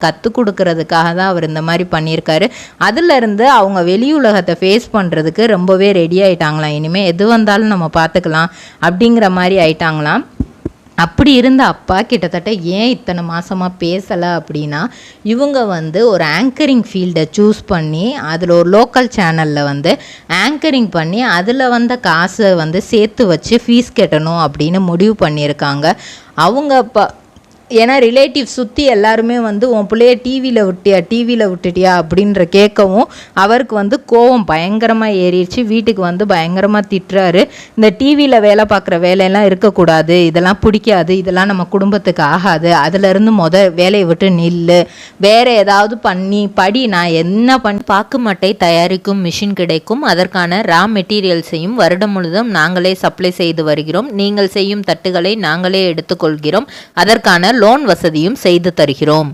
கற்றுக் கொடுக்கறதுக்காக தான் அவர் இந்த மாதிரி பண்ணியிருக்காரு. அதுலேருந்து அவங்க வெளி உலகத்தை ஃபேஸ் பண்ணுறதுக்கு ரொம்பவே ரெடி ஆகிட்டாங்களாம். இனிமேல் எது வந்தாலும் நம்ம பார்த்துக்கலாம் அப்படிங்கிற மாதிரி ஆயிட்டாங்களாம். அப்படி இருந்த அப்பா கிட்டத்தட்ட ஏன் இத்தனை மாதமாக பேசலை அப்படின்னா, இவங்க ஒரு ஆங்கரிங் ஃபீல்டை சூஸ் பண்ணி அதில் ஒரு லோக்கல் சேனலில் ஆங்கரிங் பண்ணி அதில் வந்த காசை சேர்த்து வச்சு ஃபீஸ் கட்டணும் அப்படின்னு முடிவு பண்ணியிருக்காங்க. அவங்க ஏன்னா ரிலேட்டிவ் சுற்றி எல்லாருமே உன் பிள்ளைய டிவியில் விட்டுட்டியா அப்படின்ற கேட்கவும் அவருக்கு கோவம் பயங்கரமாக ஏறிடுச்சு. வீட்டுக்கு பயங்கரமாக திட்டுறாரு. இந்த டிவியில் வேலை பார்க்குற வேலையெல்லாம் இருக்கக்கூடாது, இதெல்லாம் பிடிக்காது, இதெல்லாம் நம்ம குடும்பத்துக்கு ஆகாது, அதிலேருந்து வேலையை விட்டு நில்லு, வேறு ஏதாவது படி, நான் என்ன பாக்கு மட்டை தயாரிக்கும் மிஷின் கிடைக்கும், அதற்கான ரா மெட்டீரியல்ஸையும் வருடம் முழுதும் நாங்களே சப்ளை செய்து வருகிறோம், நீங்கள் செய்யும் தட்டுகளை நாங்களே எடுத்துக்கொள்கிறோம், அதற்கான லோன் வசதியும் செய்து தருகிறோம்.